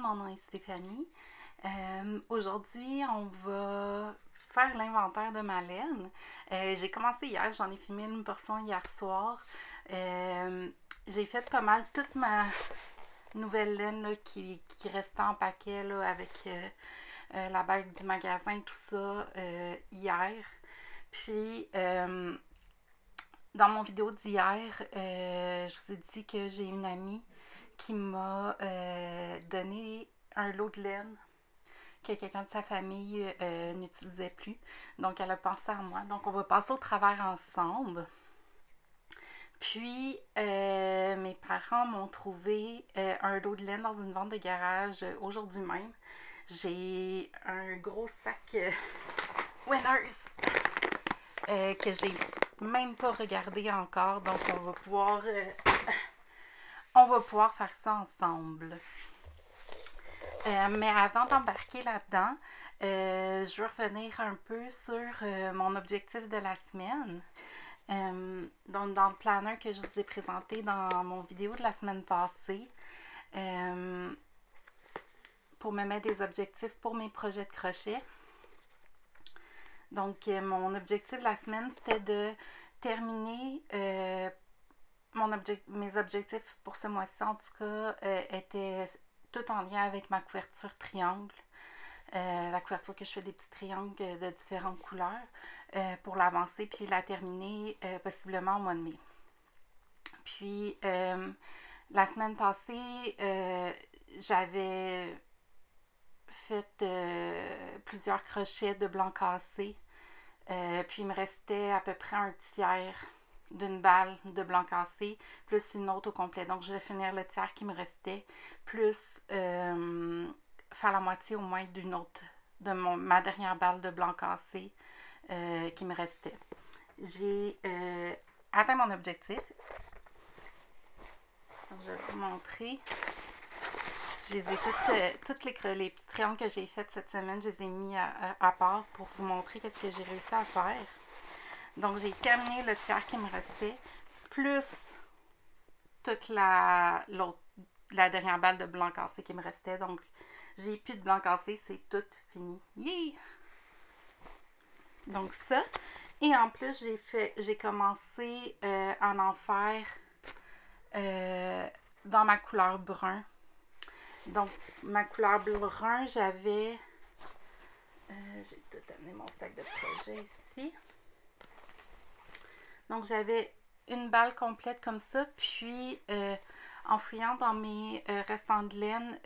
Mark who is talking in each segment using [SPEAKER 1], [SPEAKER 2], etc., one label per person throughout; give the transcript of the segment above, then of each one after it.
[SPEAKER 1] mon nom est Stéphanie. Aujourd'hui, on va faire l'inventaire de ma laine. J'ai commencé hier, j'en ai filmé une portion hier soir. J'ai fait pas mal toute ma nouvelle laine là, qui restait en paquet là, avec la bague du magasin, tout ça, hier. Puis, dans mon vidéo d'hier, je vous ai dit que j'ai une amie qui m'a donné un lot de laine que quelqu'un de sa famille n'utilisait plus. Donc, elle a pensé à moi. Donc, on va passer au travers ensemble. Puis, mes parents m'ont trouvé un lot de laine dans une vente de garage aujourd'hui même. J'ai un gros sac Winners que j'ai même pas regardé encore. Donc, on va pouvoir faire ça ensemble. Mais avant d'embarquer là-dedans, je veux revenir un peu sur mon objectif de la semaine. Donc, dans le planner que je vous ai présenté dans mon vidéo de la semaine passée, pour me mettre des objectifs pour mes projets de crochet. Donc, mon objectif de la semaine, c'était de terminer mes objectifs pour ce mois-ci, en tout cas, étaient tout en lien avec ma couverture triangle. La couverture que je fais des petits triangles de différentes couleurs pour l'avancer puis la terminer possiblement au mois de mai. Puis, la semaine passée, j'avais fait plusieurs crochets de blanc cassé. Puis, il me restait à peu près un tiers d'une balle de blanc cassé, plus une autre au complet. Donc, je vais finir le tiers qui me restait, plus faire la moitié au moins d'une autre, de ma dernière balle de blanc cassé qui me restait. J'ai atteint mon objectif. Donc, je vais vous montrer. Je les ai toutes les petits triangles que j'ai faits cette semaine, je les ai mis à part pour vous montrer ce que j'ai réussi à faire. Donc, j'ai terminé le tiers qui me restait, plus toute la dernière balle de blanc cassé qui me restait. Donc, j'ai plus de blanc cassé, c'est tout fini. Yeah! Donc, ça. Et en plus, j'ai commencé à en faire dans ma couleur brun. Donc, ma couleur brun, j'avais... j'ai tout amené mon sac de projet ici. Donc, j'avais une balle complète comme ça. Puis, en fouillant dans mes restants de laine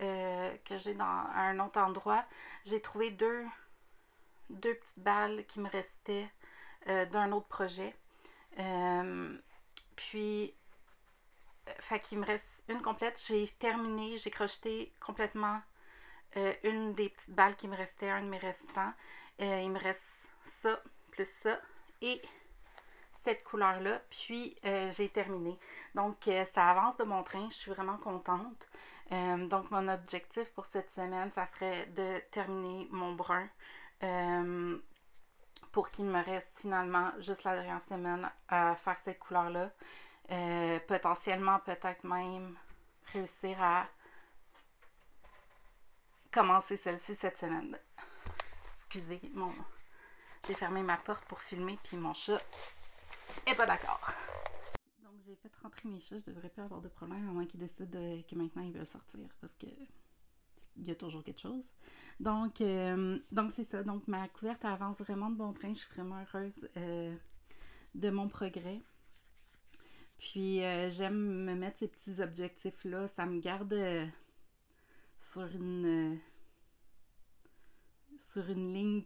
[SPEAKER 1] que j'ai à un autre endroit, j'ai trouvé deux petites balles qui me restaient d'un autre projet. Puis, fait qu'il me reste une complète. J'ai terminé, j'ai crocheté complètement une des petites balles qui me restait, un de mes restants. Il me reste ça, plus ça, et cette couleur-là, puis j'ai terminé. Donc, ça avance de mon train, je suis vraiment contente. Donc, mon objectif pour cette semaine, ça serait de terminer mon brun pour qu'il me reste finalement juste la dernière semaine à faire cette couleur-là. Potentiellement, peut-être même réussir à commencer celle-ci cette semaine. Excusez, j'ai fermé ma porte pour filmer, puis mon chat est pas d'accord. Donc, j'ai fait rentrer mes chats, je devrais pas avoir de problème, à moins qu'ils décident que maintenant ils veulent sortir, parce que il y a toujours quelque chose. Donc c'est ça. Donc, ma couverte avance vraiment de bon train. Je suis vraiment heureuse de mon progrès. Puis, j'aime me mettre ces petits objectifs-là. Ça me garde sur une ligne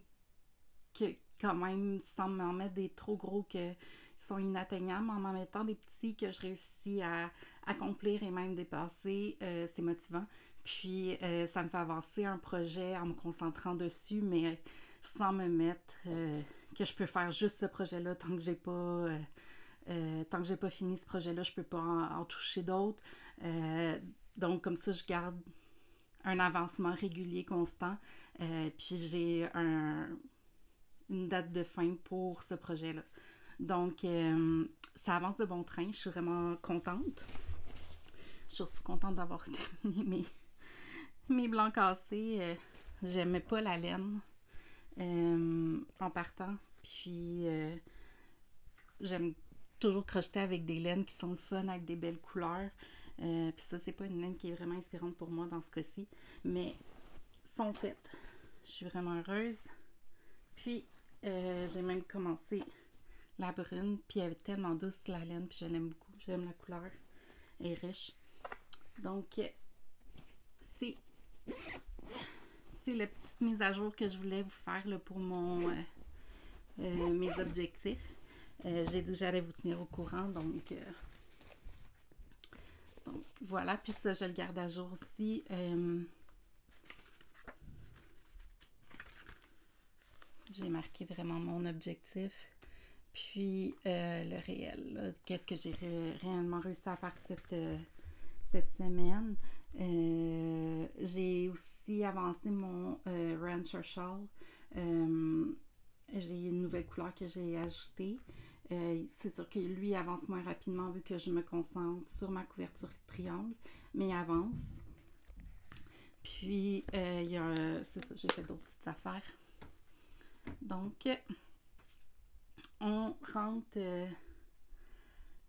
[SPEAKER 1] que, quand même, sans m'en mettre des trop gros qui sont inatteignables, en m'en mettant des petits que je réussis à accomplir et même dépasser. C'est motivant. Puis, ça me fait avancer un projet en me concentrant dessus, mais sans me mettre que je peux faire juste ce projet-là tant que j'ai pas... tant que j'ai pas fini ce projet-là, je peux pas en toucher d'autres. Donc, comme ça, je garde un avancement régulier, constant. Puis, j'ai une date de fin pour ce projet-là. Donc, ça avance de bon train. Je suis vraiment contente. Je suis surtout contente d'avoir terminé mes blancs cassés, j'aimais pas la laine en partant. Puis j'aime toujours crocheter avec des laines qui sont le fun, avec des belles couleurs. Puis ça, c'est pas une laine qui est vraiment inspirante pour moi dans ce cas-ci. Mais sont faites. Je suis vraiment heureuse. Puis j'ai même commencé la brune. Puis elle est tellement douce la laine. Puis je l'aime beaucoup. J'aime la couleur. Elle est riche. Donc c'est la petite mise à jour que je voulais vous faire là, pour mes objectifs. J'ai dit que j'allais vous tenir au courant, donc voilà. Puis ça, je le garde à jour aussi. J'ai marqué vraiment mon objectif. Puis le réel, qu'est-ce que j'ai réellement réussi à faire cette semaine. J'ai aussi avancé mon Rancher Shawl. J'ai une nouvelle couleur que j'ai ajoutée. C'est sûr que lui avance moins rapidement vu que je me concentre sur ma couverture triangle, mais il avance. Puis, c'est ça, j'ai fait d'autres petites affaires. Donc, on rentre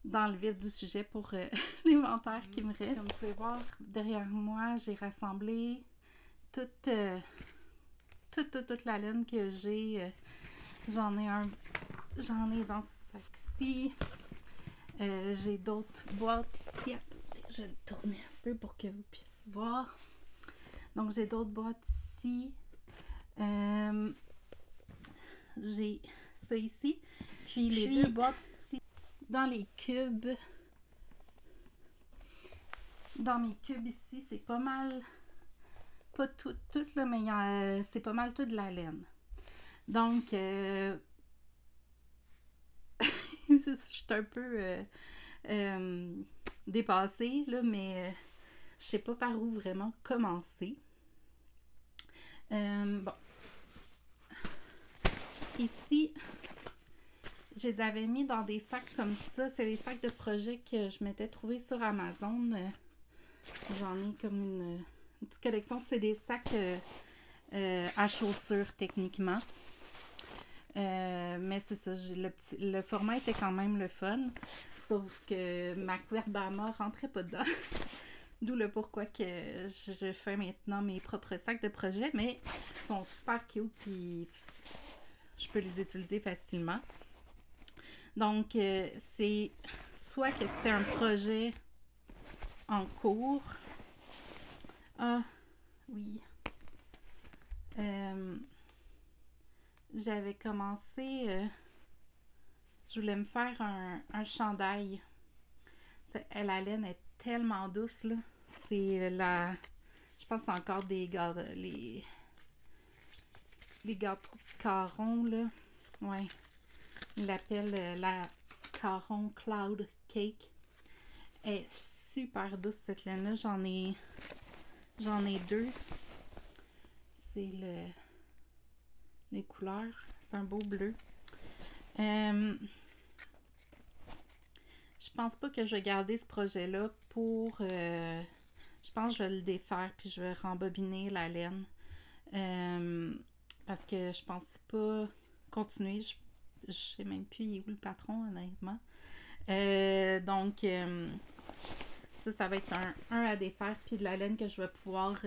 [SPEAKER 1] dans le vif du sujet pour l'inventaire qui me reste. Comme vous pouvez voir, derrière moi, j'ai rassemblé toute la laine que j'ai. J'en ai dans ce sac-ci. J'ai d'autres boîtes ici. Je vais le tourner un peu pour que vous puissiez voir. Donc, j'ai d'autres boîtes ici. J'ai ça ici. Puis les deux boîtes ici. Dans les cubes. Dans mes cubes ici, c'est pas mal. Pas tout là, mais c'est pas mal tout de la laine. Donc, je suis un peu dépassée, là, mais je sais pas par où vraiment commencer. Bon. Ici, je les avais mis dans des sacs comme ça. C'est les sacs de projet que je m'étais trouvé sur Amazon. J'en ai comme une petite collection. C'est des sacs à chaussures, techniquement. Mais c'est ça, le format était quand même le fun. Sauf que ma couverture Bama rentrait pas dedans. D'où le pourquoi que je fais maintenant mes propres sacs de projet. Mais ils sont super cute et je peux les utiliser facilement. Donc, c'est soit que c'était un projet en cours. Ah, oui. J'avais commencé, je voulais me faire un chandail. La laine est tellement douce, là. C'est je pense que c'est encore des gâteaux, les gâteaux de Caron, là. Ouais. Ils l'appellent la Caron Cloud Cake. Elle est super douce, cette laine-là. J'en ai deux. C'est les couleurs. C'est un beau bleu. Je pense pas que je vais garder ce projet-là pour... je pense que je vais le défaire puis je vais rembobiner la laine. Parce que je pense pas continuer. Je sais même plus où le patron, honnêtement. Donc, ça va être un à défaire puis de la laine que je vais pouvoir...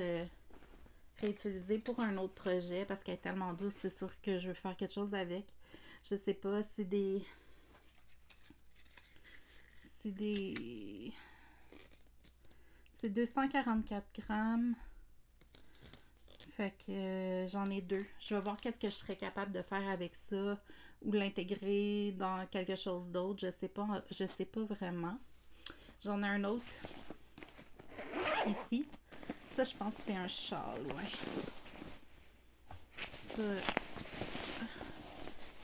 [SPEAKER 1] réutiliser pour un autre projet parce qu'elle est tellement douce, c'est sûr que je veux faire quelque chose avec. Je sais pas, c'est 244 grammes. Fait que j'en ai deux. Je vais voir qu'est-ce que je serais capable de faire avec ça ou l'intégrer dans quelque chose d'autre. Je sais pas vraiment. J'en ai un autre ici. Ça, je pense que c'est un châle, ouais. Ça,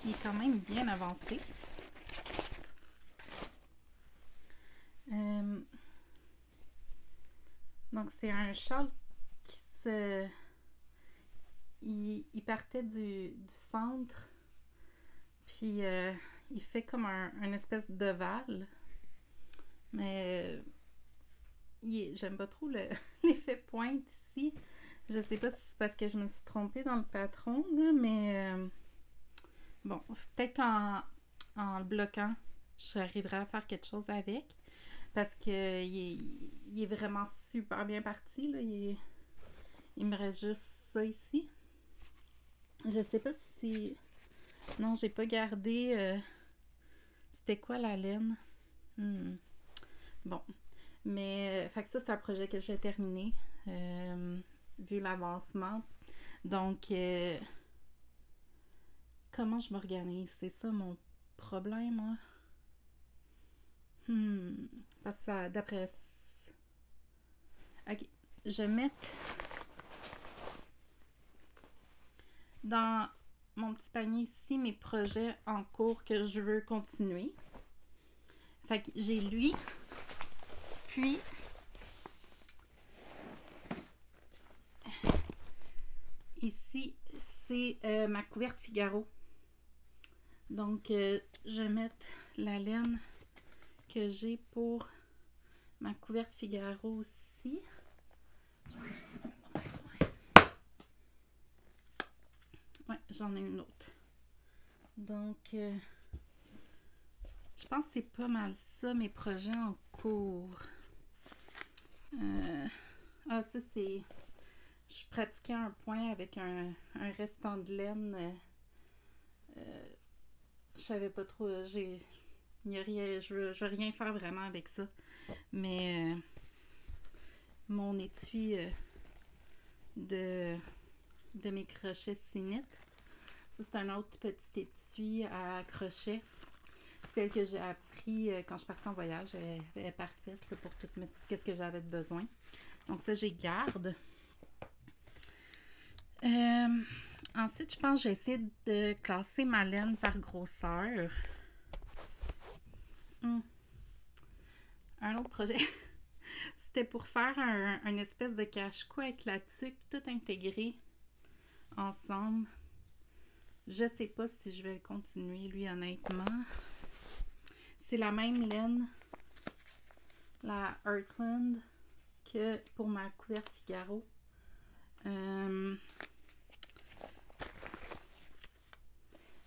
[SPEAKER 1] il est quand même bien avancé. Donc, c'est un châle qui il partait du centre, puis il fait comme une espèce d'ovale. Mais j'aime pas trop l'effet pointe ici. Je sais pas si c'est parce que je me suis trompée dans le patron, là, mais bon, peut-être qu'en le bloquant, j'arriverai à faire quelque chose avec. Parce que il est vraiment super bien parti. Là. Il me reste juste ça ici. Je sais pas si. Non, j'ai pas gardé. C'était quoi la laine? Hmm. Bon. Mais, fait que ça, c'est un projet que je vais terminer. Vu l'avancement. Donc, comment je m'organise? C'est ça mon problème, moi. Parce que ça, d'après. Ok. Je vais mettre dans mon petit panier ici mes projets en cours que je veux continuer. Fait que j'ai lui, puis ici c'est ma couverte Figaro. Donc je vais mettre la laine que j'ai pour ma couverte Figaro aussi. Ouais, j'en ai une autre. Donc je pense que c'est pas mal ça mes projets en cours. Ça c'est. Je pratiquais un point avec un restant de laine. Je savais pas trop. Y a rien, je veux rien faire vraiment avec ça. Mais mon étui de, de mes crochets Sinit. Ça, c'est un autre petit étui à crochet. Celle que j'ai appris quand je partais en voyage. Elle est parfaite là, pour tout mettre qu'est-ce que j'avais de besoin. Donc ça, j'y garde. Ensuite, je pense que je vais essayer de classer ma laine par grosseur. Un autre projet, c'était pour faire un espèce de cache-cou avec la tuque tout intégré ensemble. Je sais pas si je vais le continuer, lui, honnêtement. C'est la même laine, la Heartland, que pour ma couverte Figaro. Je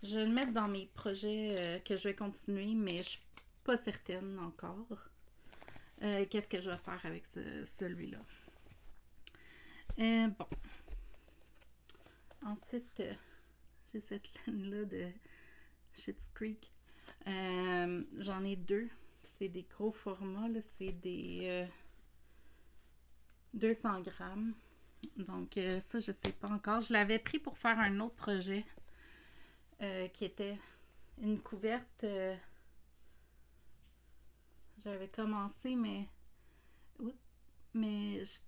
[SPEAKER 1] vais le mettre dans mes projets que je vais continuer, mais je suis pas certaine encore. Qu'est-ce que je vais faire avec celui-là? Bon. Ensuite, j'ai cette laine-là de Schitt's Creek. J'en ai deux. C'est des gros formats. C'est des 200 grammes. Donc, ça, je sais pas encore. Je l'avais pris pour faire un autre projet qui était une couverte. J'avais commencé, mais je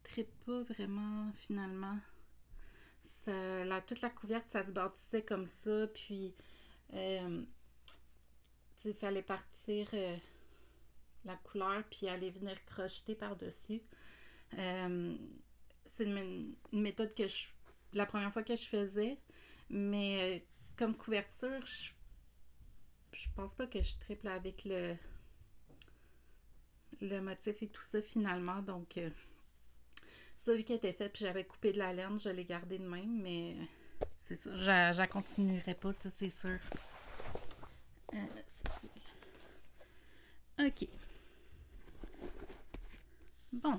[SPEAKER 1] trippe pas vraiment finalement. Toute la couverte, ça se bâtissait comme ça, puis il fallait partir la couleur, puis aller venir crocheter par-dessus. C'est une méthode que la première fois que je faisais, mais comme couverture, je pense pas que je triple avec le motif et tout ça finalement. Donc, ça, vu qu'elle était faite, puis j'avais coupé de la laine, je l'ai gardée de même, mais c'est ça. Je la continuerai pas, ça, c'est sûr. Ok. Bon.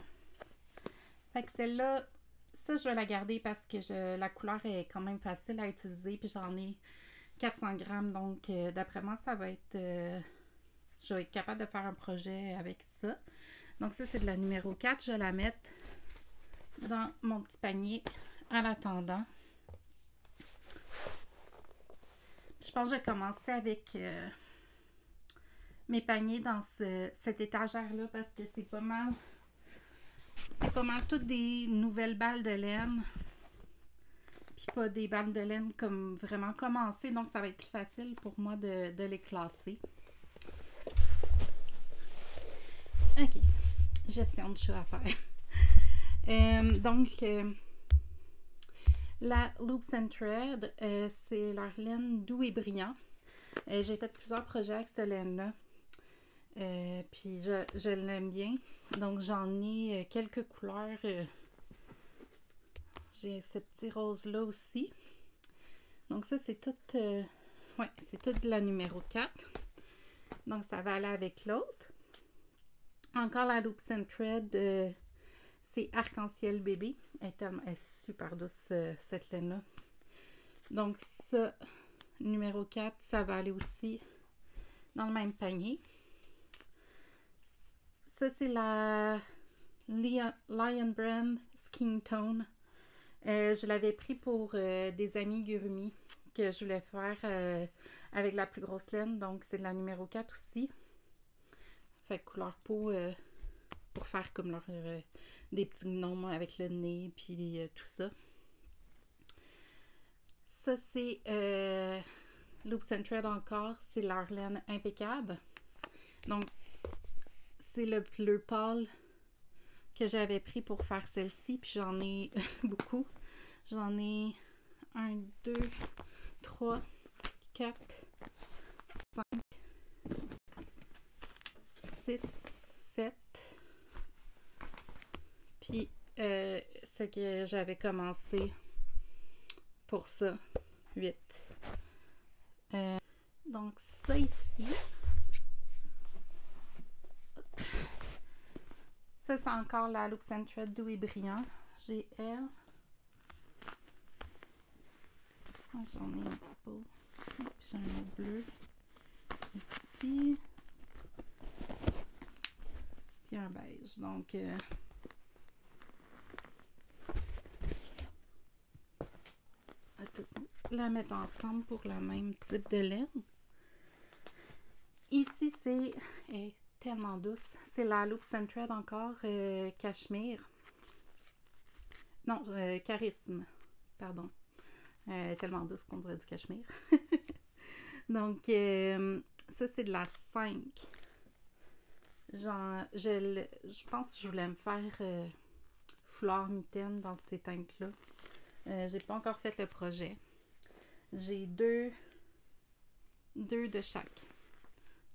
[SPEAKER 1] Fait que celle-là, ça, je vais la garder parce que la couleur est quand même facile à utiliser, puis j'en ai 400 grammes, donc d'après moi, ça va être... je vais être capable de faire un projet avec ça. Donc ça, c'est de la numéro 4. Je vais la mettre dans mon petit panier en attendant. Je pense que je vais commencer avec mes paniers dans cette étagère-là parce que c'est pas mal toutes des nouvelles balles de laine. Puis pas des balles de laine comme vraiment commencées. Donc ça va être plus facile pour moi de les classer. Ok. Gestion de choix à faire. La Loops and Thread, c'est leur laine doux et brillant. J'ai fait plusieurs projets avec cette laine-là. Puis je l'aime bien. Donc j'en ai quelques couleurs J'ai ce petit rose-là aussi. Donc ça, c'est tout, ouais, c'est tout de la numéro 4. Donc ça va aller avec l'autre. Encore la Loops and Thread, c'est Arc-en-Ciel Bébé. Elle est super douce, cette laine-là. Donc ça, numéro 4, ça va aller aussi dans le même panier. Ça, c'est la Lion Brand Skin Tone. Je l'avais pris pour des amis Gurumi que je voulais faire avec la plus grosse laine. Donc, c'est de la numéro 4 aussi. Fait que couleur peau pour faire comme leur des petits gnomes avec le nez puis tout ça. Ça, c'est Loops and Thread encore. C'est leur laine impeccable. Donc, c'est le bleu pâle que j'avais pris pour faire celle-ci. Puis j'en ai beaucoup. J'en ai 1, 2, 3, 4, 5, 6, 7. Puis ce que j'avais commencé pour ça, 8. Donc ça ici. Ça, c'est encore la Loops and Thread doux et brillant. J'ai elle. J'en ai un beau. J'ai un bleu ici. Puis un beige. Donc, la mettre ensemble pour le même type de laine. Ici, c'est tellement douce. C'est la Loops and Thread encore, cachemire. Non, charisme. Pardon. Tellement douce qu'on dirait du cachemire. Donc, ça, c'est de la 5. Genre, je pense que je voulais me faire fleur mitaine dans ces teintes-là. J'ai pas encore fait le projet. J'ai deux de chaque.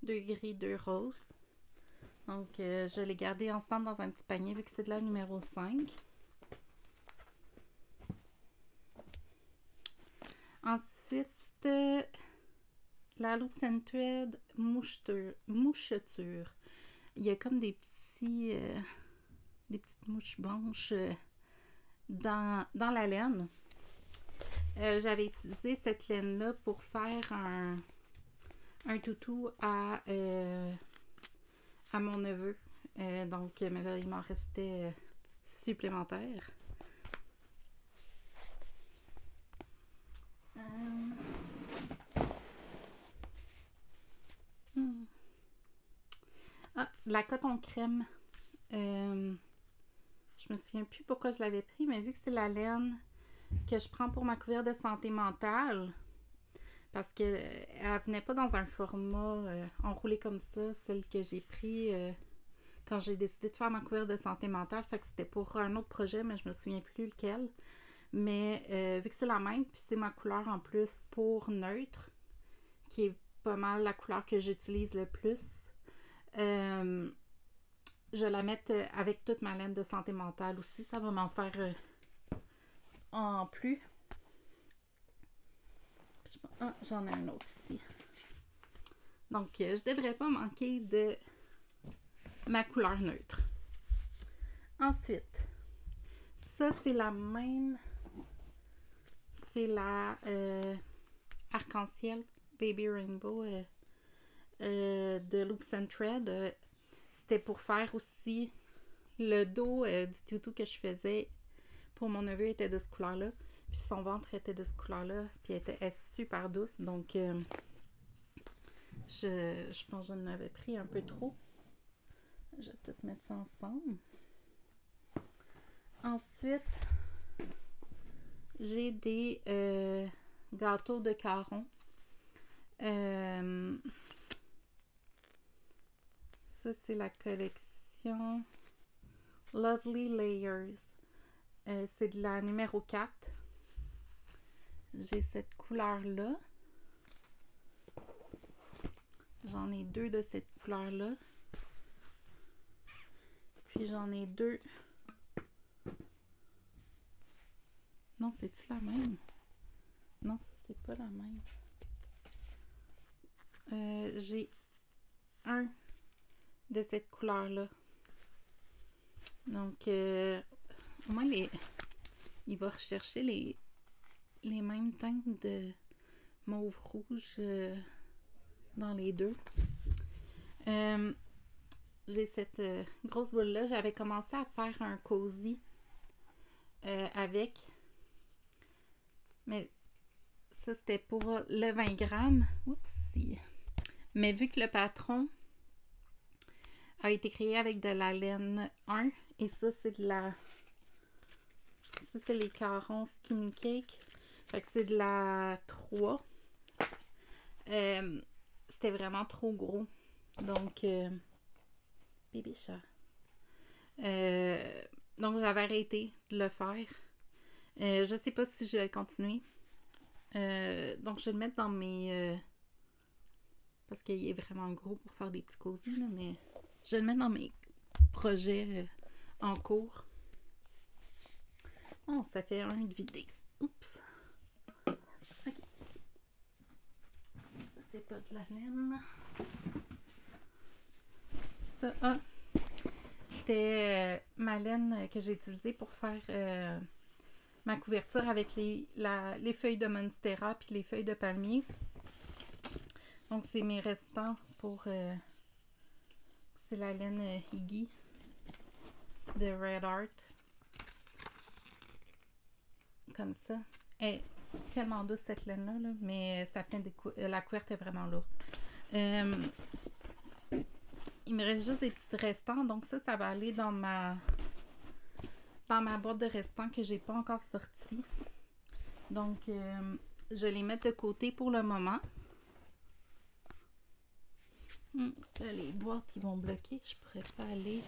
[SPEAKER 1] 2 gris, 2 roses. Donc, je l'ai gardé ensemble dans un petit panier vu que c'est de la numéro 5. Ensuite, la Loops and Thread moucheture. Il y a comme des petites mouches blanches dans la laine. J'avais utilisé cette laine-là pour faire un toutou à mon neveu. Donc, mais là, il m'en restait supplémentaire. Ah, la coton crème. Je me souviens plus pourquoi je l'avais pris, mais vu que c'est la laine que je prends pour ma couverture de santé mentale, parce qu'elle ne venait pas dans un format enroulé comme ça, celle que j'ai pris quand j'ai décidé de faire ma couverture de santé mentale, fait que c'était pour un autre projet, mais je me souviens plus lequel. Mais vu que c'est la même, puis c'est ma couleur en plus pour neutre, qui est pas mal la couleur que j'utilise le plus, je la mette avec toute ma laine de santé mentale aussi. Ça va m'en faire en plus. Ah, j'en ai un autre ici. Donc, je devrais pas manquer de ma couleur neutre. Ensuite, ça, c'est la même. C'est la Arc-en-Ciel Baby Rainbow de Loops and Thread. C'était pour faire aussi le dos du toutou que je faisais pour mon neveu était de ce couleur-là. Puis son ventre était de ce couleur-là. Puis elle était super douce. Donc, je pense que j'en avais pris un peu trop. Je vais tout mettre ça ensemble. Ensuite, j'ai des gâteaux de caron. Ça, c'est la collection Lovely Layers. C'est de la numéro 4. J'ai cette couleur-là. J'en ai 2 de cette couleur-là. Puis j'en ai 2 Non, c'est-tu la même? Non, ça, c'est pas la même. J'ai un de cette couleur-là. Donc, moi, il va rechercher les mêmes teintes de mauve-rouge dans les deux. J'ai cette grosse boule-là. J'avais commencé à faire un cosy avec. Mais ça, c'était pour le 20 grammes. Oupsie. Mais vu que le patron a été créé avec de la laine 1, et ça, c'est de la... Ça, c'est les carons Skinny Cake. Fait que c'est de la 3. C'était vraiment trop gros. Donc, bébé chat. Donc, j'avais arrêté de le faire. Je sais pas si je vais le continuer. Donc, je vais le mettre dans mes... parce qu'il est vraiment gros pour faire des petits cosy, là, mais je vais le mettre dans mes projets en cours. Oh, ça fait un de vidé. Oups. Ok. Ça, c'est pas de la laine. Ça, c'était ma laine que j'ai utilisée pour faire ma couverture avec les feuilles de monstera puis les feuilles de palmier. Donc, c'est mes restants pour... c'est la laine Higgy de Red Art. Comme ça. Elle est tellement douce cette laine-là, là, mais ça fait la couverture est vraiment lourde. Il me reste juste des petits restants, donc ça va aller dans ma boîte de restants que j'ai pas encore sortie. Donc, je vais les mettre de côté pour le moment. Là, les boîtes, ils vont bloquer. Je pourrais pas aller...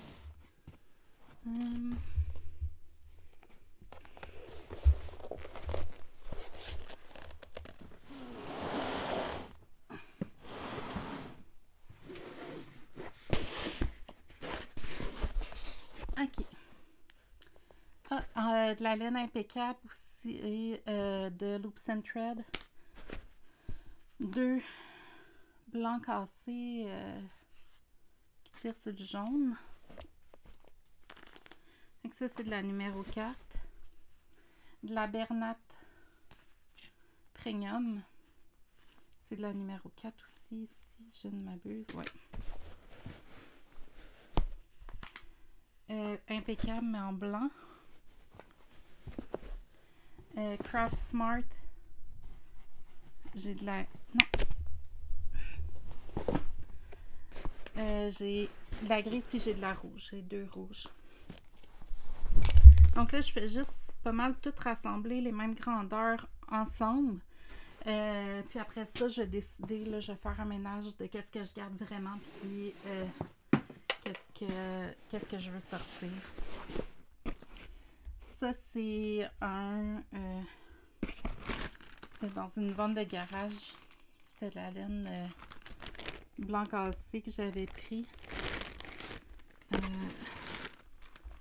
[SPEAKER 1] Ok. De la laine impeccable aussi et de Loops and Thread. 2 blancs cassés qui tirent sur le jaune. Donc ça, c'est de la numéro 4. De la Bernat Premium. C'est de la numéro 4 aussi, si je ne m'abuse. Ouais. Impeccable, mais en blanc. Craft Smart. J'ai de la... Non. J'ai de la grise puis j'ai de la rouge. J'ai 2 rouges. Donc là, je fais juste pas mal tout rassembler les mêmes grandeurs ensemble. Puis après ça, je vais décider, là, je vais faire un ménage de qu'est-ce que je garde vraiment puis qu'est-ce que je veux sortir. Ça, c'est un... c'était dans une vente de garage. C'était de la laine blanc cassé que j'avais pris.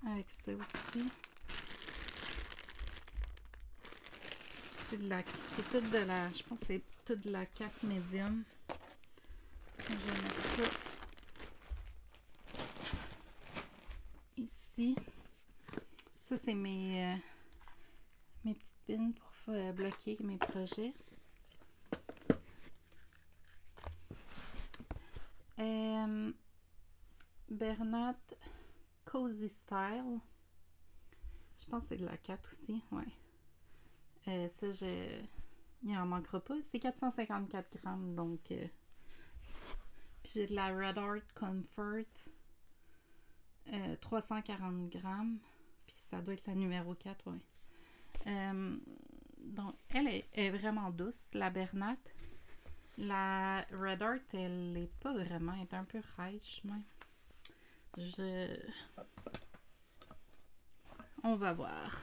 [SPEAKER 1] Avec ça aussi. C'est toute de la... Je pense que c'est toute de la 4 médium. Je vais mettre ça ici. Ça, c'est mes petites pins pour bloquer mes projets. Bernat Cozy Style. Je pense que c'est de la 4 aussi, ouais. Ça, il en manquera pas. C'est 454 grammes, donc... Puis j'ai de la Red Art Comfort. 340 grammes. Puis ça doit être la numéro 4, ouais. Donc, elle est vraiment douce, la Bernat. La Red Art, elle est pas vraiment, elle est un peu rêche, même. On va voir.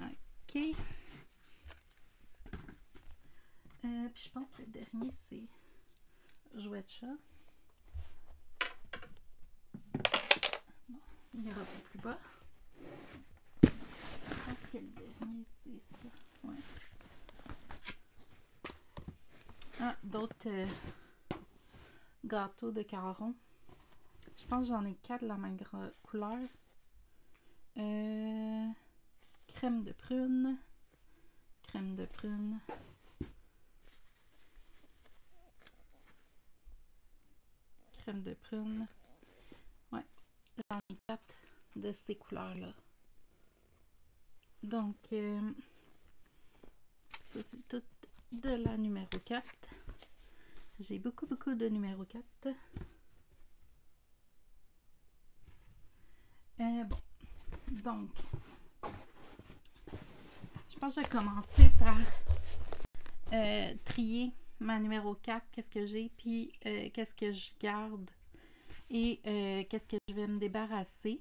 [SPEAKER 1] Ok. Puis je pense que le dernier, c'est Jouet de chat. Bon, il ira pas plus bas. c'est le dernier, c'est ça. Ouais. Ah, d'autres gâteaux de Caron. Je pense que j'en ai 4 de la même couleur. Crème de prune. Crème de prune. Crème de prune. Ouais, j'en ai 4 de ces couleurs-là. Donc, ça c'est tout de la numéro 4. J'ai beaucoup de numéro 4. Bon, donc, je pense que je vais commencer par trier ma numéro 4, qu'est-ce que j'ai, puis qu'est-ce que je garde et qu'est-ce que je vais me débarrasser.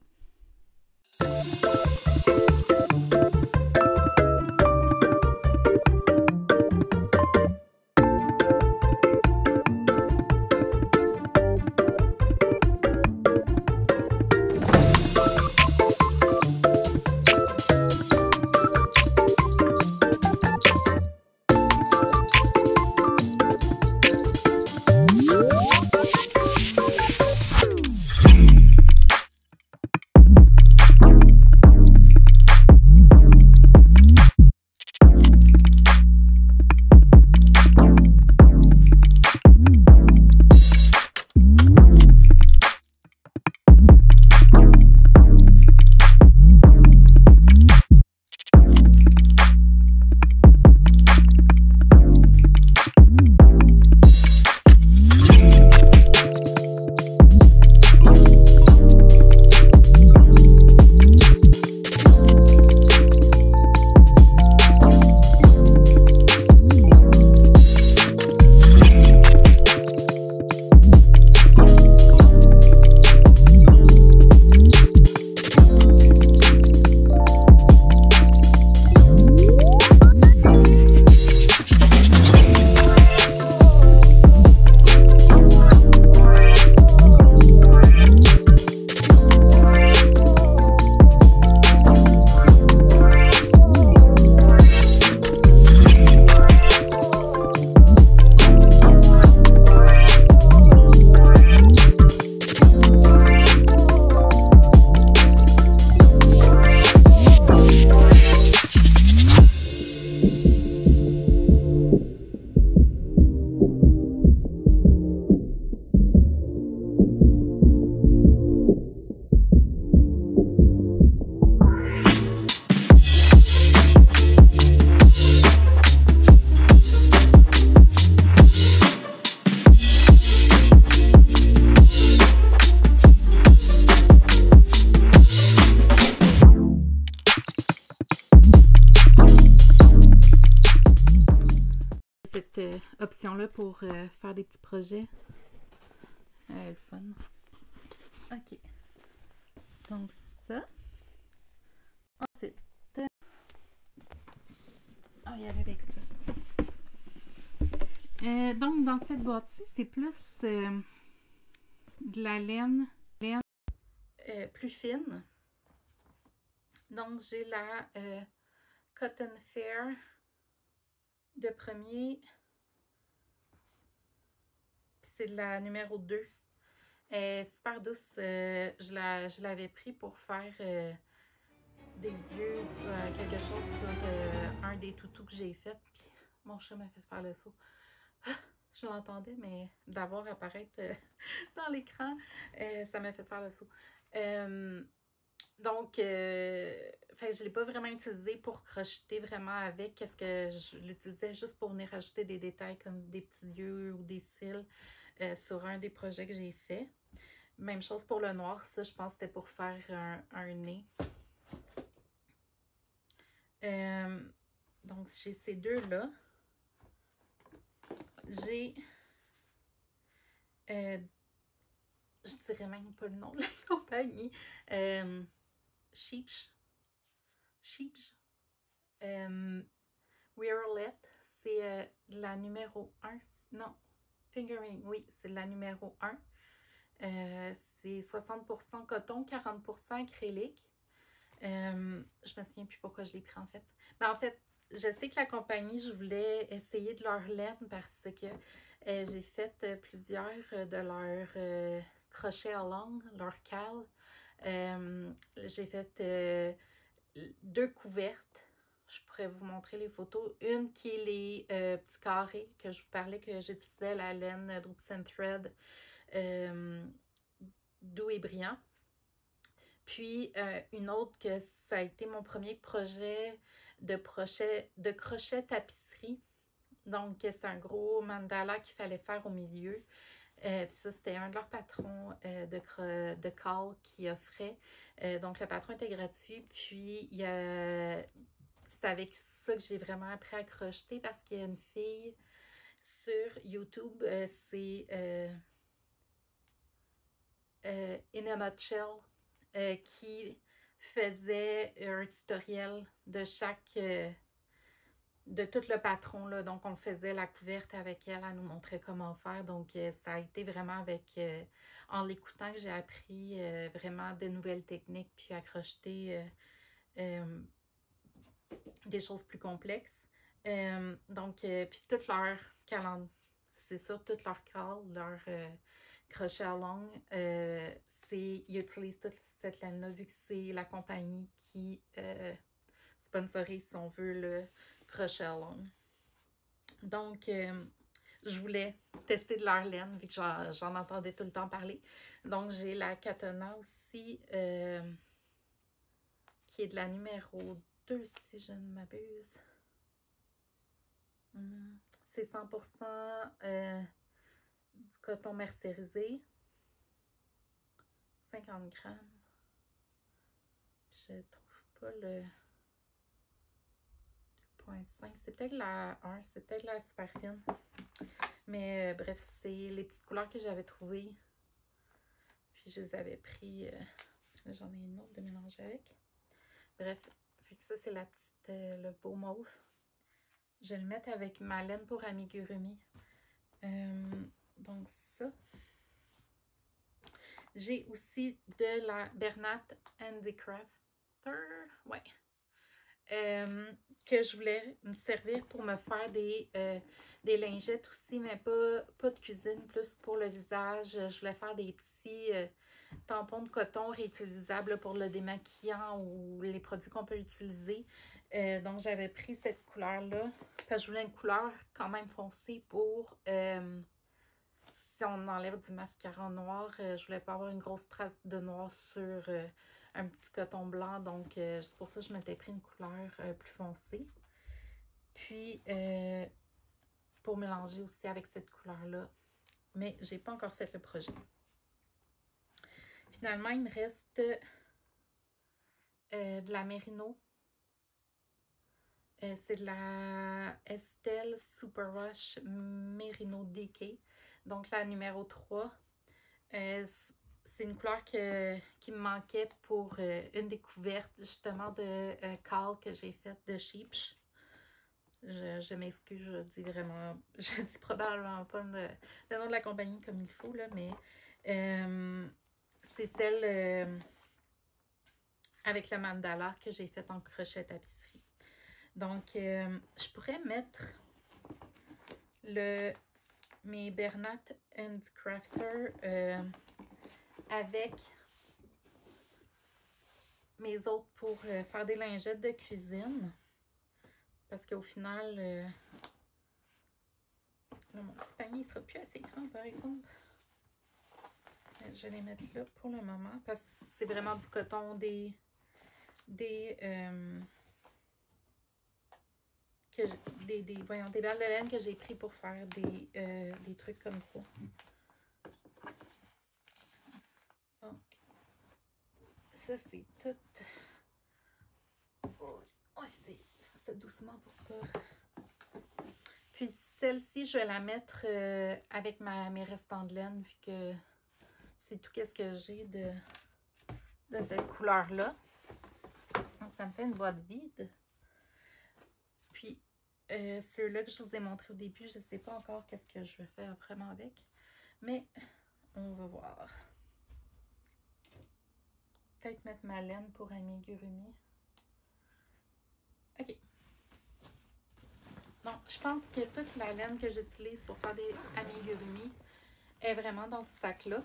[SPEAKER 1] Option-là pour faire des petits projets. Le fun. OK. Donc ça. Ensuite. On va y aller avec ça. Donc dans cette boîte-ci, c'est plus de la laine plus fine. Donc j'ai la Cotton Fair de premier. C'est de la numéro 2. Elle est super douce. Je l'avais pris pour faire des yeux ou quelque chose sur un des toutous que j'ai fait. Puis mon chat m'a fait faire le saut. Je l'entendais, mais d'avoir apparaître dans l'écran, ça m'a fait faire le saut. Donc, je ne l'ai pas vraiment utilisé pour crocheter vraiment avec. Qu'est-ce que je l'utilisais juste pour venir ajouter des détails comme des petits yeux ou des cils sur un des projets que j'ai fait. Même chose pour le noir. Ça, je pense que c'était pour faire un nez. Donc, j'ai ces deux-là. J'ai... je dirais même pas le nom de la compagnie. Sheepsh. Wearlet. C'est la numéro 1. Non. Fingering. Oui, c'est la numéro 1. C'est 60% coton, 40% acrylique.
[SPEAKER 2] Je me souviens plus pourquoi je l'ai pris en fait. Mais en fait, je sais que la compagnie, je voulais essayer de leur laine parce que j'ai fait plusieurs de leurs crochets à langue, leur cale. J'ai fait 2 couvertes. Je pourrais vous montrer les photos. Une qui est les petits carrés que je vous parlais que j'utilisais la laine Roots and Thread doux et brillant. Puis une autre que ça a été mon premier projet de crochet tapisserie. Donc c'est un gros mandala qu'il fallait faire au milieu. Puis ça, c'était un de leurs patrons de call qui offrait. Donc le patron était gratuit. Puis c'est avec ça que j'ai vraiment appris à crocheter parce qu'il y a une fille sur YouTube, c'est In a Nutshell, qui faisait un tutoriel de de tout le patron, là. Donc, on faisait la couverte avec elle, elle nous montrait comment faire. Donc, ça a été vraiment en l'écoutant que j'ai appris vraiment de nouvelles techniques, puis à crocheter des choses plus complexes. Puis tout leur calendrier, c'est ça, tout leur call, leur crochet à longue, ils utilisent toute cette laine-là, vu que c'est la compagnie qui sponsorise, si on veut, le crochet à longue. Donc, je voulais tester de leur laine, vu que j'en entendais tout le temps parler. Donc, j'ai la Katana aussi, qui est de la numéro 2, si je ne m'abuse. C'est 100% du coton mercerisé. 50 grammes. Je trouve pas le 2.5. C'est peut-être la 1, c'est peut-être la super fine. Mais bref, c'est les petites couleurs que j'avais trouvées. Puis je les avais pris. J'en ai une autre de mélanger avec. Bref, fait que ça c'est la petite, le beau mauve. Je vais le mettre avec ma laine pour amigurumi. Donc ça. J'ai aussi de la Bernat Handicrafter. Ouais. Que je voulais me servir pour me faire des lingettes aussi, mais pas de cuisine, plus pour le visage. Je voulais faire des petits tampons de coton réutilisables pour le démaquillant ou les produits qu'on peut utiliser. Donc, j'avais pris cette couleur-là. Parce que je voulais une couleur quand même foncée pour... si on enlève du mascara noir, je voulais pas avoir une grosse trace de noir sur un petit coton blanc. Donc, c'est pour ça que je m'étais pris une couleur plus foncée. Puis, pour mélanger aussi avec cette couleur-là. Mais j'ai pas encore fait le projet. Finalement, il me reste de la Merino. C'est de la Estelle Super Rush Merino DK. Donc la numéro 3. C'est une couleur qui me manquait pour une découverte justement de call que j'ai faite de Sheepsh. Je m'excuse, je dis probablement pas le nom de la compagnie comme il faut, là, mais c'est celle avec le mandala que j'ai faite en crochet tapisserie. Donc, je pourrais mettre mes Bernat Handicrafter avec mes autres pour faire des lingettes de cuisine. Parce qu'au final, là, mon petit panier ne sera plus assez grand, par exemple. Je vais les mettre là pour le moment parce que c'est vraiment du coton, des balles de laine que j'ai pris pour faire des trucs comme ça. Donc, ça c'est tout. Oh, c'est doucement pour pas. Puis celle-ci, je vais la mettre avec mes restants de laine vu que c'est tout ce que j'ai de cette couleur-là. Donc, ça me fait une boîte vide. Puis, ceux-là que je vous ai montré au début, je ne sais pas encore qu'est-ce que je vais faire vraiment avec. Mais, on va voir. peut-être mettre ma laine pour amigurumi. OK. Donc, je pense que toute la laine que j'utilise pour faire des amigurumi est vraiment dans ce sac-là.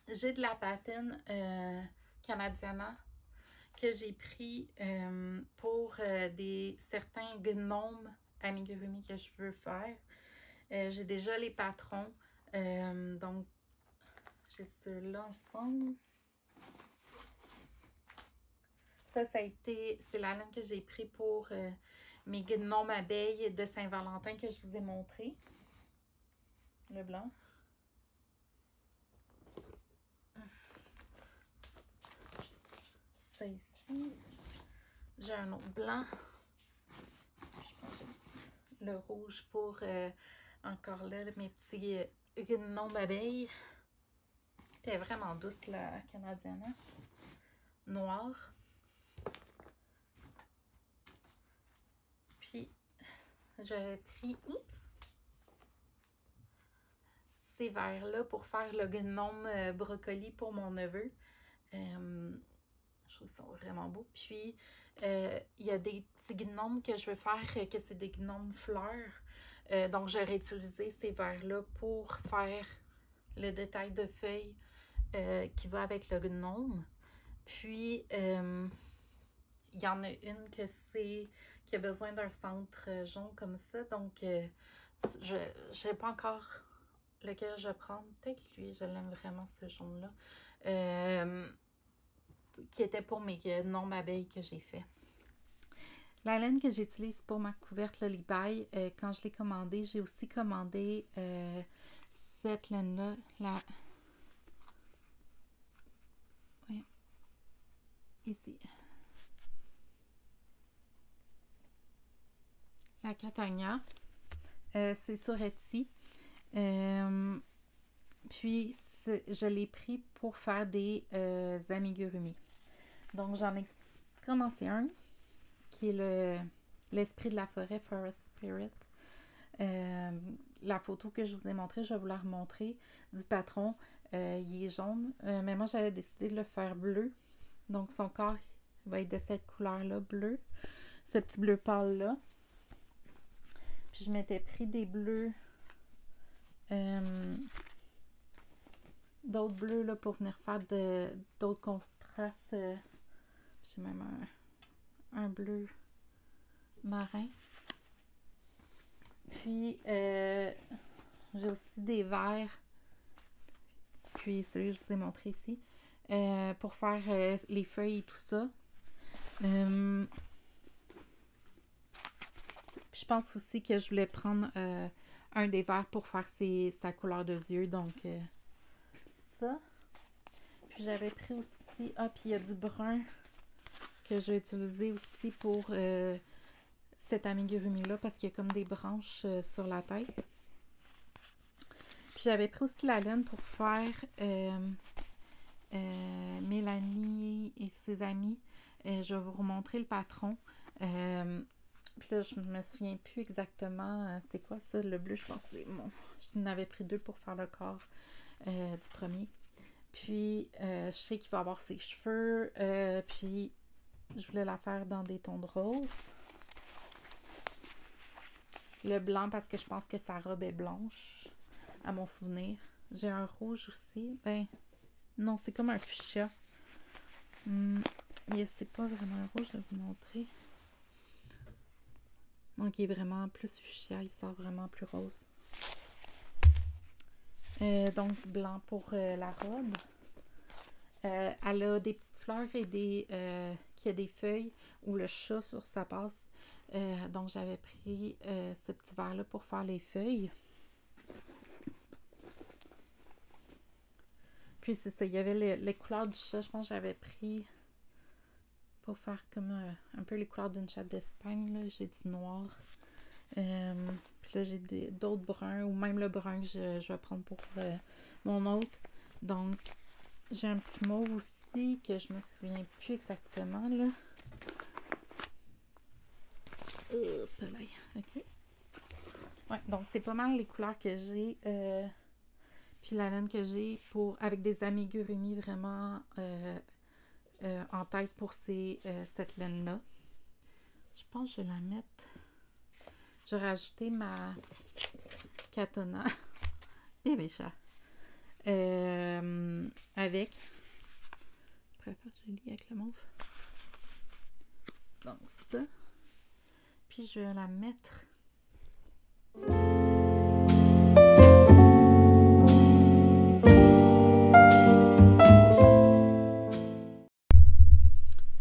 [SPEAKER 2] J'ai de la patine Canadiana que j'ai pris pour certains gnomes amigurumi que je veux faire. J'ai déjà les patrons. Donc, j'ai ceux-là ensemble. Ça a été, c'est la laine que j'ai pris pour mes gnomes abeilles de Saint-Valentin que je vous ai montré. Le blanc. Ça ici. J'ai un autre blanc. Le rouge pour encore là mes petits gnomes abeilles. Elle est vraiment douce la Canadiana. Noire. Puis j'avais pris ces verres-là pour faire le gnome brocoli pour mon neveu. Je trouve qu'ils sont vraiment beaux. Puis il y a des petits gnomes que je veux faire que c'est des gnomes fleurs. Donc j'aurais utilisé ces verres-là pour faire le détail de feuilles qui va avec le gnome. Puis il y en a une qui a besoin d'un centre jaune comme ça. Donc je ne sais pas encore lequel je vais prendre. Peut-être lui, je l'aime vraiment ce jaune-là. Qui était pour mes gnomes abeilles que j'ai fait. La laine que j'utilise pour ma couverte Lolibaille, quand je l'ai commandée, j'ai aussi commandé cette laine-là, oui, ici. La Catania. C'est sur Etsy. Puis, je l'ai pris pour faire des amigurumi. Donc, j'en ai commencé un, qui est l'esprit de la forêt, Forest Spirit. La photo que je vous ai montrée, je vais vous la remontrer, du patron. Il est jaune, mais moi, j'avais décidé de le faire bleu. Donc, son corps va être de cette couleur-là, bleu. Ce petit bleu pâle-là. Puis, je m'étais pris des bleus... d'autres bleus là, pour venir faire d'autres contrastes. J'ai même un bleu marin. Puis j'ai aussi des verts. Puis celui que je vous ai montré ici. Pour faire les feuilles et tout ça. Puis je pense aussi que je voulais prendre un des verts pour faire sa couleur de yeux. Donc ça. Puis j'avais pris aussi... Ah, puis il y a du brun que je vais utiliser aussi pour cet amigurumi-là parce qu'il y a comme des branches sur la tête. Puis j'avais pris aussi la laine pour faire Mélanie et ses amis. Je vais vous remontrer le patron. Puis là, je me souviens plus exactement c'est quoi ça, le bleu. Je pense que c'est bon. Je n'avais pris 2 pour faire le corps du premier. Puis, je sais qu'il va avoir ses cheveux. Puis, je voulais la faire dans des tons de rose. Le blanc, parce que je pense que sa robe est blanche, à mon souvenir. J'ai un rouge aussi. Ben, non, c'est comme un fuchsia. C'est pas vraiment un rouge, je vais vous montrer. Donc, il est vraiment plus fuchsia. Il sort vraiment plus rose. Donc, blanc pour la robe. Elle a des petites fleurs et qui a des feuilles ou le chat sur sa passe. Donc, j'avais pris ce petit verre-là pour faire les feuilles. Puis, c'est ça. Il y avait les couleurs du chat. Je pense que j'avais pris pour faire comme un peu les couleurs d'une chatte d'Espagne. J'ai du noir. Puis là, j'ai d'autres bruns ou même le brun que je vais prendre pour mon autre. Donc, j'ai un petit mauve aussi que je me souviens plus exactement, là. Hop là, ok. Ouais, donc c'est pas mal les couleurs que j'ai. Puis la laine que j'ai avec des amigurumi vraiment en tête pour cette laine-là. Je pense que je vais la mettre. Je vais rajouter ma Katana. Bébé chat. Avec. Je préfère que je lis avec le mauve. Donc ça. Puis je vais la mettre.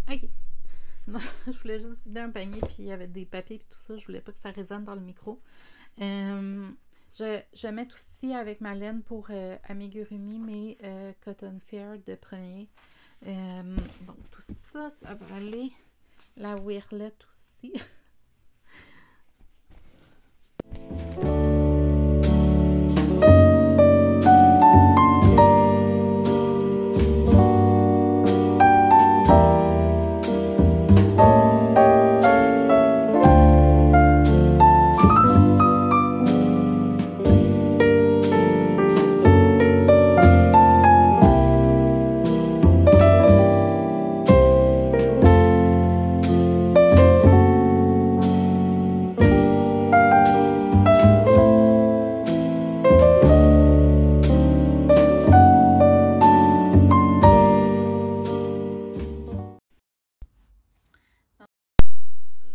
[SPEAKER 2] Ok. Non, je voulais juste vider un panier, puis il y avait des papiers et tout ça. Je voulais pas que ça résonne dans le micro. Je vais mettre aussi avec ma laine pour amigurumi mes Cotton Fair de premier. Donc tout ça, ça va aller. La Wirelette aussi.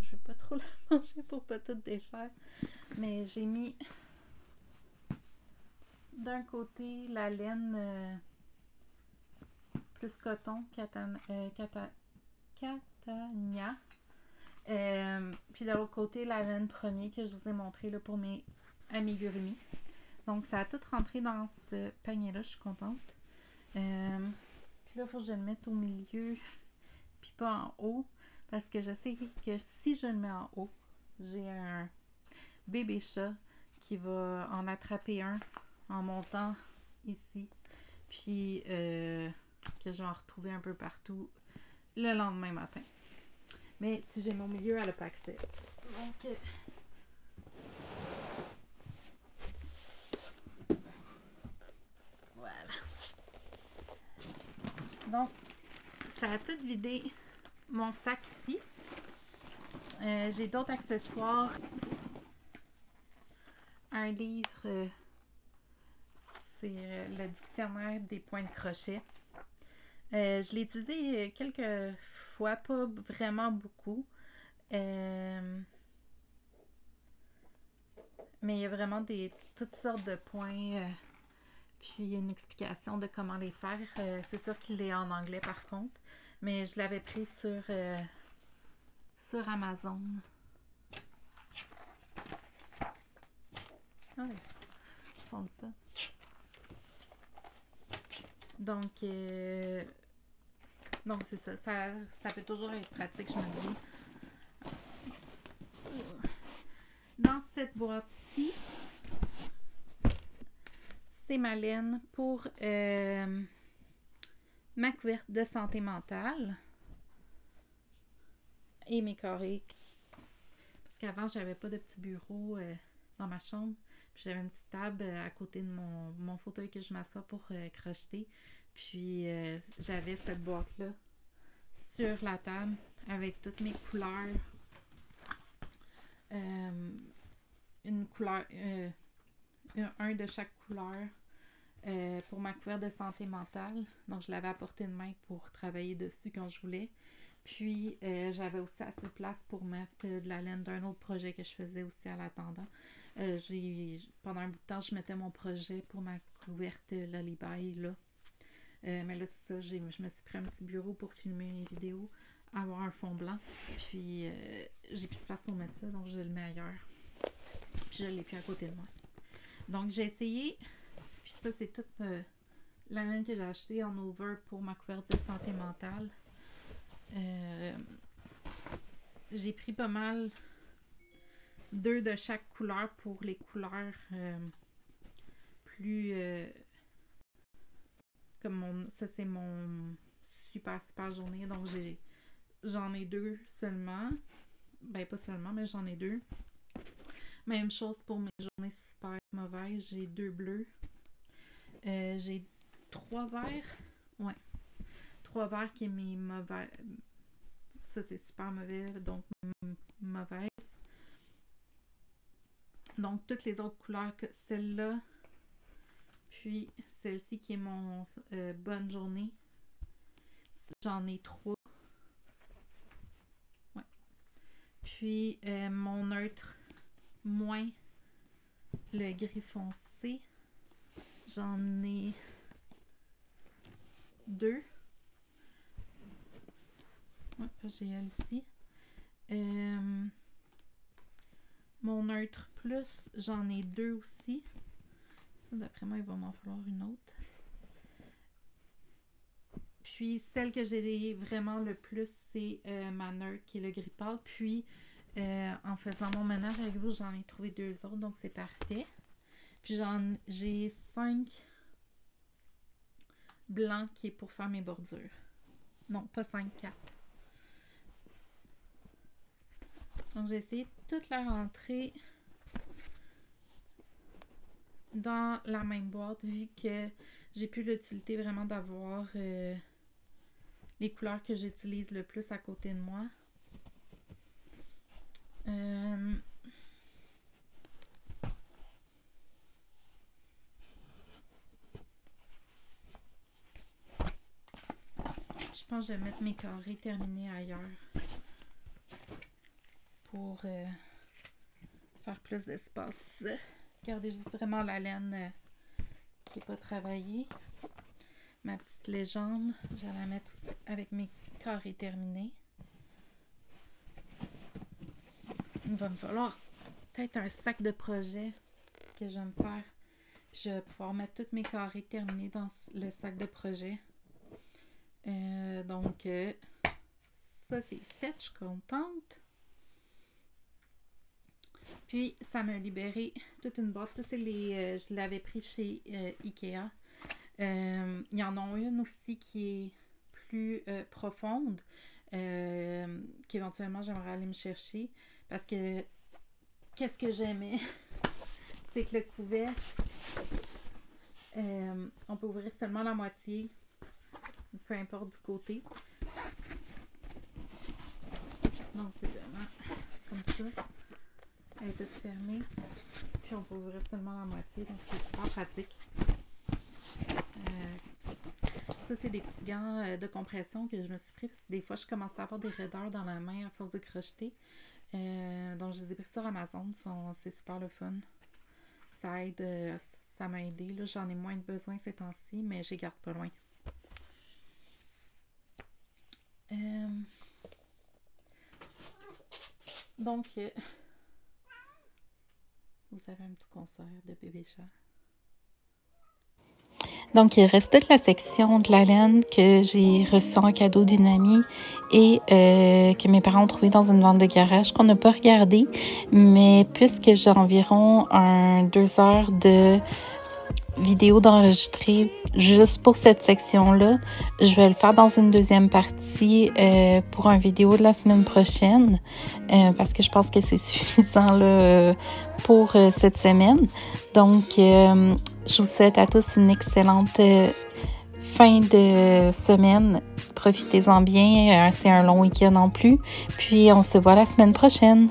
[SPEAKER 2] Je vais pas trop la manger pour pas tout défaire. Mais j'ai mis d'un côté la laine plus coton, Catania. Puis de l'autre côté, la laine premier que je vous ai montré là, pour mes amigurumi. Donc ça a tout rentré dans ce panier-là, je suis contente. Puis là, il faut que je le mette au milieu, puis pas en haut. Parce que je sais que si je le mets en haut, j'ai un bébé chat qui va en attraper un en montant ici. Puis que je vais en retrouver un peu partout le lendemain matin. Mais si j'ai mon milieu, elle n'a pas accès. Donc, voilà. Donc, ça a tout vidé mon sac ici. J'ai d'autres accessoires. Un livre, c'est le dictionnaire des points de crochet. Je l'ai utilisé quelques fois, pas vraiment beaucoup. Mais il y a vraiment toutes sortes de points. Puis il y a une explication de comment les faire. C'est sûr qu'il est en anglais par contre. Mais je l'avais pris sur Amazon. Ah oui, ils sont le fun. Donc c'est ça. Ça peut toujours être pratique, je me dis. Dans cette boîte-ci, c'est ma laine pour ma couverte de santé mentale et mes carrés. Parce qu'avant, j'avais pas de petit bureau dans ma chambre. Puis j'avais une petite table à côté de mon fauteuil que je m'assois pour crocheter. Puis j'avais cette boîte-là sur la table avec toutes mes couleurs. Une couleur, un de chaque couleur pour ma couverte de santé mentale. Donc je l'avais à portée de main pour travailler dessus quand je voulais. Puis j'avais aussi assez de place pour mettre de la laine d'un autre projet que je faisais aussi en attendant. Pendant un bout de temps, je mettais mon projet pour ma couverte Lullaby là. Mais là, c'est ça, je me suis pris un petit bureau pour filmer mes vidéos, avoir un fond blanc. Puis j'ai plus de place pour mettre ça, donc je le mets ailleurs. Puis je l'ai plus à côté de moi. Donc j'ai essayé. Puis ça, c'est toute la laine que j'ai achetée en over pour ma couverte de santé mentale. J'ai pris pas mal 2 de chaque couleur pour les couleurs plus comme ça c'est mon super journée, donc j'en ai 2 seulement, ben pas seulement, mais j'en ai 2. Même chose pour mes journées super mauvaises. J'ai 2 bleus. J'ai 3 verts. Ouais. 3 verts qui est mes mauvais. Ça, c'est super mauvais. Donc, mauvaise. Donc, toutes les autres couleurs que celle-là. Puis, celle-ci qui est mon bonne journée. J'en ai 3. Ouais. Puis, mon neutre moins le gris foncé. J'en ai 2. Ouais, j'ai elle ici. Mon neutre plus, j'en ai 2 aussi. Ça, d'après moi, il va m'en falloir une autre. Puis, celle que j'ai vraiment le plus, c'est ma neutre qui est le gris pâle. Puis, en faisant mon ménage avec vous, j'en ai trouvé 2 autres, donc c'est parfait. Puis, j'ai 5 blancs qui est pour faire mes bordures. Non, pas 5, 4. Donc, j'ai essayé de toutes les rentrer dans la même boîte, vu que j'ai plus l'utilité vraiment d'avoir les couleurs que j'utilise le plus à côté de moi. Je pense que je vais mettre mes carrés terminés ailleurs pour faire plus d'espace. Regardez juste vraiment la laine qui n'est pas travaillée. Ma petite légende, je vais la mettre aussi avec mes carrés terminés. Il va me falloir peut-être un sac de projet que je vais me faire. Je vais pouvoir mettre tous mes carrés terminés dans le sac de projet. Donc, ça c'est fait, je suis contente. Puis, ça m'a libéré toute une boîte. Ça, c'est les. Je l'avais pris chez Ikea. Il y en a une aussi qui est plus profonde, qu'éventuellement j'aimerais aller me chercher. Parce que, qu'est-ce que j'aimais? C'est que le couvercle, on peut ouvrir seulement la moitié, peu importe du côté. Donc, c'est vraiment comme ça. Elle est toute fermée. Puis on peut ouvrir seulement la moitié. Donc c'est super pratique. Ça, c'est des petits gants de compression que je me suis pris. Parce que des fois, je commence à avoir des raideurs dans la main à force de crocheter. Donc je les ai pris sur Amazon. C'est super le fun. Ça aide. Ça m'a aidé. Là, j'en ai moins de besoin ces temps-ci, mais je les garde pas loin. Donc, vous avez un petit concert de bébé chat. Donc, il reste toute la section de la laine que j'ai reçue en cadeau d'une amie et que mes parents ont trouvé dans une vente de garage qu'on n'a pas regardé. Mais puisque j'ai environ 2 heures de vidéo d'enregistrer juste pour cette section-là, je vais le faire dans une deuxième partie pour une vidéo de la semaine prochaine parce que je pense que c'est suffisant là, pour cette semaine. Donc, je vous souhaite à tous une excellente fin de semaine. Profitez-en bien, c'est un long week-end en plus. Puis, on se voit la semaine prochaine.